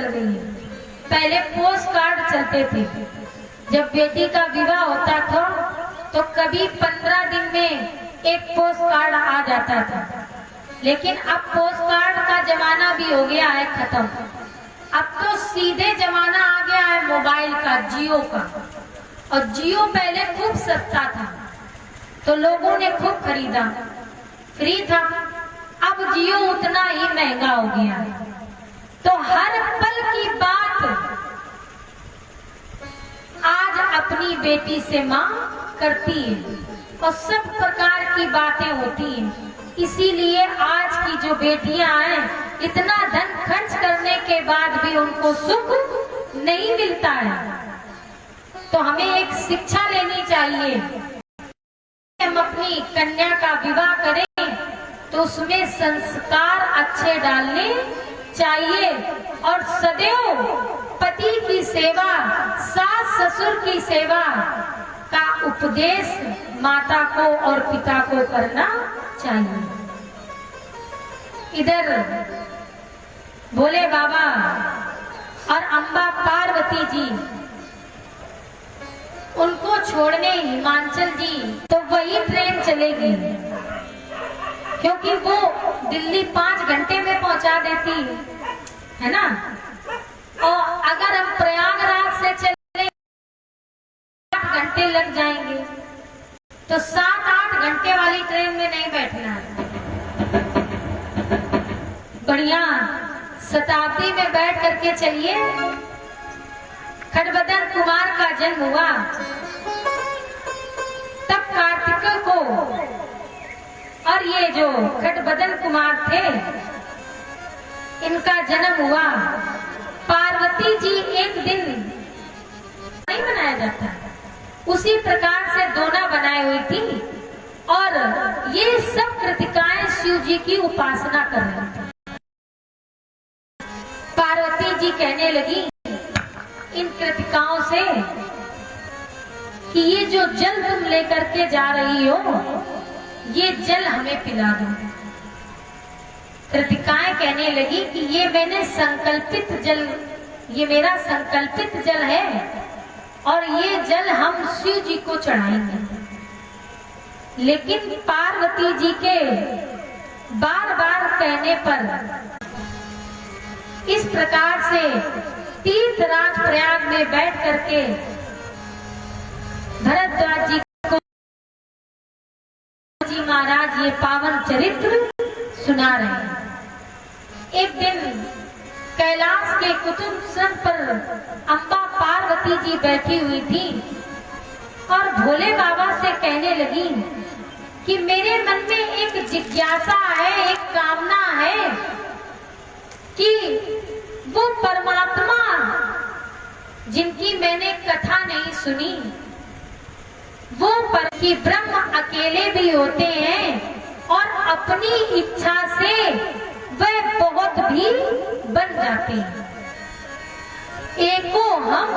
चल गई है। पहले पोस्ट कार्ड चलते थे। जब बेटी का विवाह होता था तो कभी 15 दिन में एक पोस्ट कार्ड आ जाता था, लेकिन अब पोस्ट कार्ड का जमाना भी हो गया है खत्म। अब तो सीधे जमाना आ गया है मोबाइल का, जियो का। और जियो पहले खूब सस्ता था तो लोगों ने खूब खरीदा, फ्री था। अब जियो उतना ही महंगा हो गया है। तो हर पल की बात आज अपनी बेटी से माँ करती है और सब प्रकार की बातें होती हैं। इसीलिए आज की जो बेटियां हैं, इतना धन खर्च करने के बाद भी उनको सुख नहीं मिलता है। तो हमें एक शिक्षा लेनी चाहिए। हम अपनी कन्या का विवाह करें तो उसमें संस्कार अच्छे डालने चाहिए और सदैव पति की सेवा, सास ससुर की सेवा का उपदेश माता को और पिता को करना चाहिए। इधर भोले बाबा और अम्बा पार्वती जी, उनको छोड़ने हिमाचल जी तो वही ट्रेन चलेगी, क्योंकि वो दिल्ली 5 घंटे में पहुंचा देती है ना। और अगर हम प्रयागराज से चले 8 घंटे लग जाएंगे, तो 7-8 घंटे वाली ट्रेन में नहीं बैठना है। बढ़िया शताब्दी में बैठ करके चलिए। खटबदन कुमार का जन्म हुआ तब कार्तिक को, और ये जो खटबदन कुमार थे इनका जन्म हुआ। पार्वती जी एक दिन नहीं बनाया जाता, उसी प्रकार से दोना बनाई हुई थी और ये सब कृतिकाएं शिव जी की उपासना कर रही थी। पार्वती जी कहने लगी इन कृतिकाओं से कि ये जो जल तुम लेकर के जा रही हो, ये जल हमें पिला दो। कृतिकाएं कहने लगी कि ये मैंने संकल्पित जल, ये मेरा संकल्पित जल है और ये जल हम शिव जी को चढ़ाएंगे। लेकिन पार्वती जी के बार बार कहने पर इस प्रकार से तीर्थराज प्रयाग में बैठ करके भरद्वाज जी को जी महाराज ये पावन चरित्र सुना रहे हैं। एक दिन कैलाश के कुतुब स्तर पर अम्बा पार्वती जी बैठी हुई थी और भोले बाबा से कहने लगी कि मेरे मन में एक जिज्ञासा है, एक कामना है कि वो परमात्मा जिनकी मैंने कथा नहीं सुनी, वो पर कि ब्रह्म अकेले भी होते हैं और अपनी इच्छा से वह बहुत भी बन जाते हैं। एको हम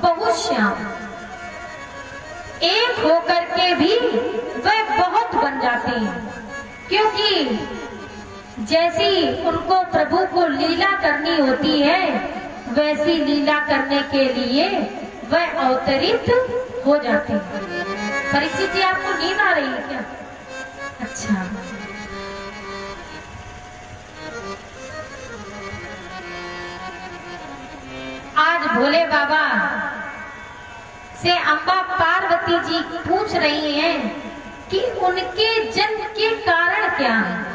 बहुश्याम, एक होकर के भी वह बहुत बन जाते हैं, क्योंकि जैसी उनको प्रभु को लीला करनी होती है, वैसी लीला करने के लिए वह अवतरित हो जाते हैं। परीक्षित जी, आपको नींद आ रही है क्या? अच्छा, आज भोले बाबा से अम्बा पार्वती जी पूछ रही हैं कि उनके जन्म के कारण क्या है,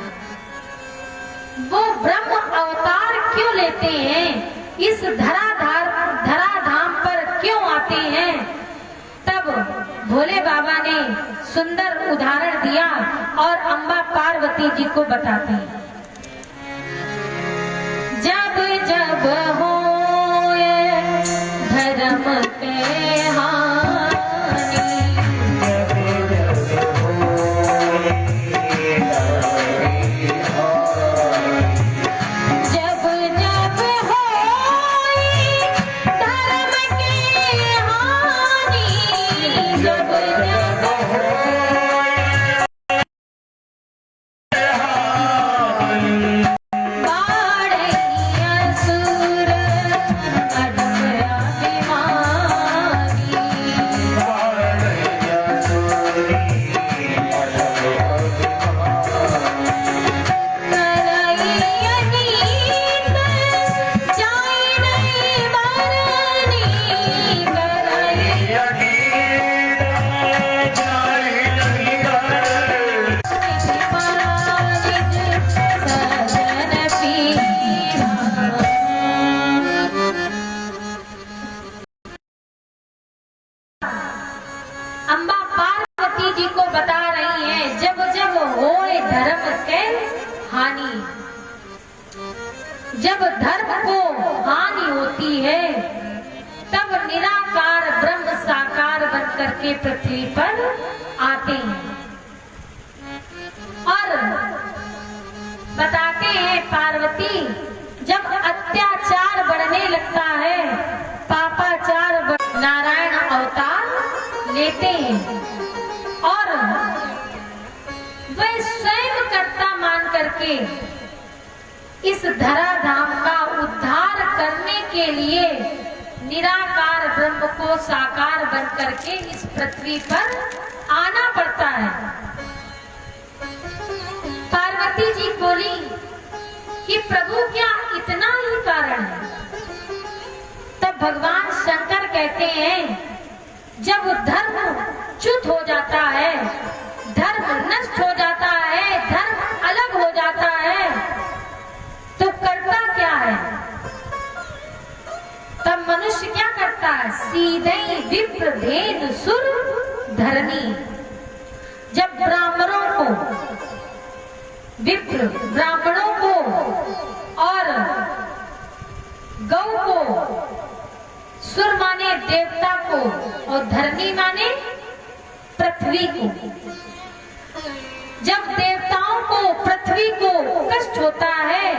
वो ब्रह्म अवतार क्यों लेते हैं, इस धराधाम पर क्यों आते हैं। तब भोले बाबा ने सुंदर उदाहरण दिया और अम्बा पार्वती जी को बताते हैं। जब जब होए धर्म के हानि, जब जब होए धर्म के हानि, जब जब बाढ़ असुर जब धर्म को हानि होती है तब निराकार ब्रह्म साकार बन करके पृथ्वी पर आते हैं और बताते हैं पार्वती जब अत्याचार बढ़ने लगता है, पापाचार नारायण अवतार लेते हैं और वह स्वयं कर्ता मान करके इस धराधाम का उद्धार करने के लिए निराकार ब्रह्म को साकार बन करके इस पृथ्वी पर आना पड़ता है। पार्वती जी बोली कि प्रभु क्या इतना ही कारण है? तब भगवान शंकर कहते हैं जब धर्म च्युत हो जाता है, धर्म नष्ट हो जाता है, धर्म अलग हो जाता है, तो करता क्या है? तब मनुष्य क्या करता है? सीधे विप्र धेनु सुर धरनी। जब ब्राह्मणों को, विप्र ब्राह्मणों को और गौ को, सुर माने देवता को और धरनी माने पृथ्वी को, जब देवताओं को पृथ्वी को कष्ट होता है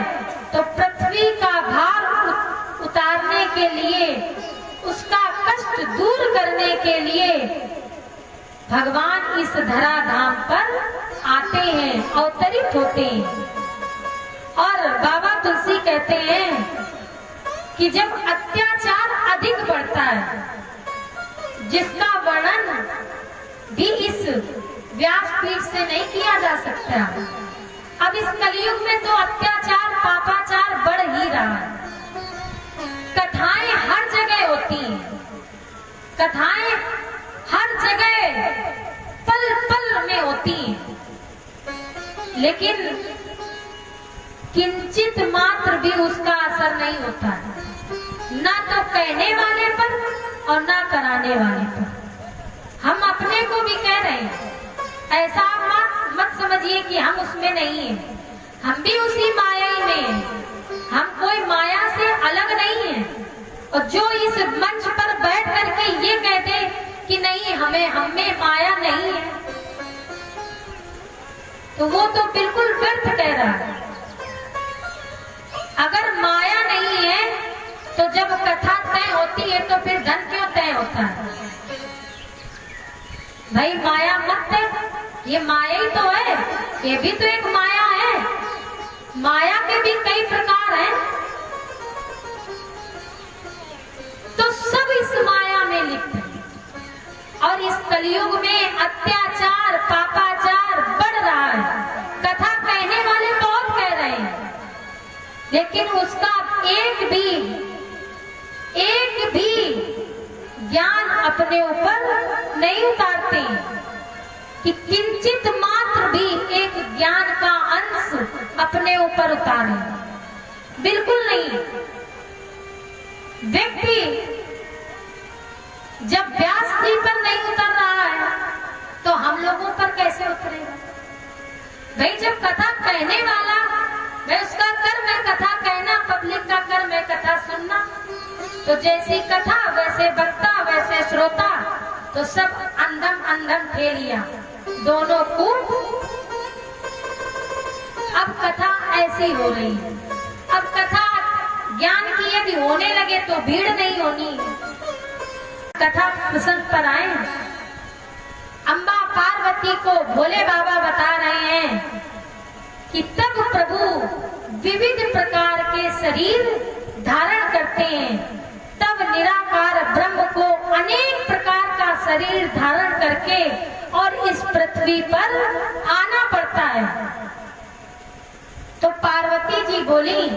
तो पृथ्वी का भार उतारने के लिए, उसका कष्ट दूर करने के लिए भगवान इस धराधाम पर आते हैं, अवतरित होते हैं। और बाबा तुलसी कहते हैं कि जब अत्याचार अधिक बढ़ता है, जिसका वर्णन भी इस व्यासपीठ से नहीं किया जा सकता, अब इस कलयुग में तो अत्याचार पापाचार बढ़ ही रहा है। कथाएं हर जगह होती हैं, कथाएं हर जगह पल पल में होती हैं, लेकिन किंचित मात्र भी उसका असर नहीं होता है, ना तो कहने वाले पर और ना कराने वाले पर। हम अपने को भी कह रहे हैं, ऐसा मत समझिए कि हम उसमें नहीं हैं, हम भी उसी माया ही में हैं, हम कोई माया से अलग नहीं है। और जो इस मंच पर बैठ करके ये कहते कि नहीं हमें माया नहीं है, तो वो तो बिल्कुल व्यर्थ कह रहा है। अगर माया नहीं है तो जब कथा तय होती है तो फिर धन क्यों तय होता है? भाई माया मत है, ये माया ही तो है, ये भी तो एक माया है। माया के भी कई प्रकार हैं, तो सब इस माया में लिप्त है। और इस कलयुग में अत्याचार पापाचार बढ़ रहा है। कथा कहने वाले बहुत कह रहे हैं, लेकिन उसका एक भी ज्ञान अपने ऊपर नहीं उतारते कि किंचित मात्र भी एक ज्ञान का अंश अपने ऊपर उतारे, बिल्कुल नहीं। व्यक्ति जब व्यास जी पर नहीं उतर रहा है तो हम लोगों पर कैसे उतरेगा? भाई जब कथा कहने वाला, मैं उसका कर्म है कथा कहना, पब्लिक का कर्म है कथा सुनना, तो जैसी कथा वैसे वक्ता वैसे श्रोता, तो सब अंधम ठेलिया दोनों को। अब कथा ऐसी हो रही है, अब कथा ज्ञान की यदि होने लगे तो भीड़ नहीं होनी। कथा प्रसंग पर आए, अम्बा पार्वती को भोले बाबा बता रहे हैं कि तब प्रभु विविध प्रकार के शरीर धारण करते हैं, तब निराकार ब्रह्म को अनेक प्रकार का शरीर धारण करके और इस पृथ्वी पर आना पड़ता है। तो पार्वती जी बोली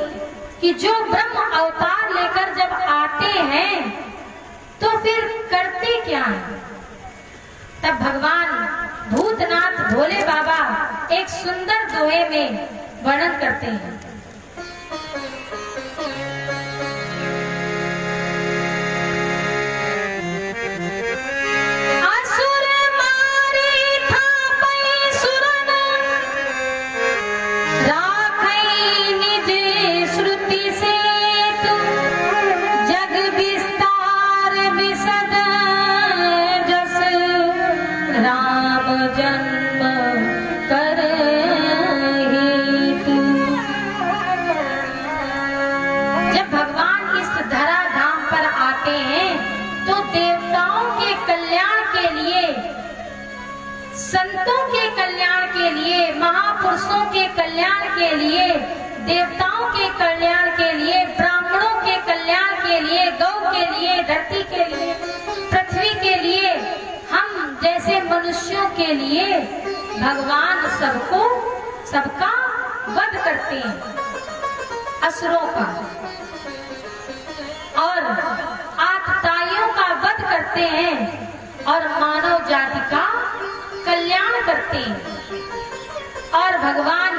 कि जो ब्रह्म अवतार लेकर जब आते हैं तो फिर करते क्या है? तब भगवान भूतनाथ भोले बाबा एक सुंदर दोहे में वर्णन करते हैं। राखै निज श्रुति जब भगवान इस धरा धाम पर आते हैं तो देवताओं के कल्याण के लिए, संतों के कल्याण के लिए, महापुरुषों के कल्याण के लिए, देवताओं के कल्याण के लिए, ब्राह्मणों के कल्याण के लिए, गौ के लिए, धरती के लिए, पृथ्वी के लिए, हम जैसे मनुष्यों के लिए भगवान सबका वध करते हैं, असुरों का और आतताइयों का वध करते हैं और मानव जाति का कल्याण करते हैं। और भगवान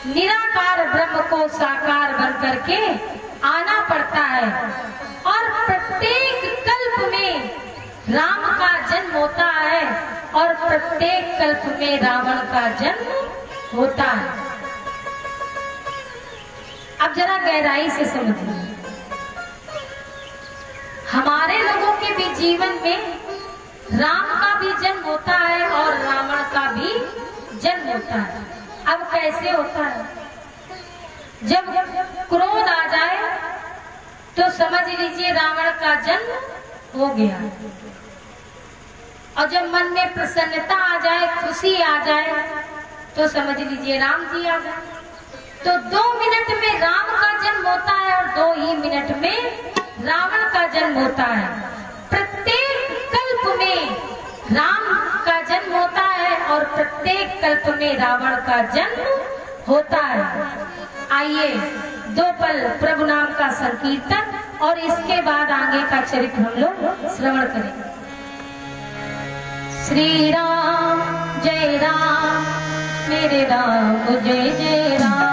निराकार ब्रह्म को साकार बन करके आना पड़ता है और प्रत्येक कल्प में राम का जन्म होता है और प्रत्येक कल्प में रावण का जन्म होता है। अब जरा गहराई से समझिए, हमारे लोगों के भी जीवन में राम का भी जन्म होता है और रावण का भी जन्म होता है। अब कैसे होता है? जब क्रोध आ जाए तो समझ लीजिए रावण का जन्म हो गया, और जब मन में प्रसन्नता आ जाए, खुशी आ जाए, तो समझ लीजिए राम जी आ गए। तो 2 मिनट में राम का जन्म होता है और 2 ही मिनट में रावण का जन्म होता है। प्रत्येक कल्प में राम का जन्म होता है और प्रत्येक कल्प में रावण का जन्म होता है। आइए 2 पल प्रभु नाम का संकीर्तन और इसके बाद आगे का चरित्र हम लोग श्रवण करेंगे। श्री राम जय राम, मेरे राम जय जय राम।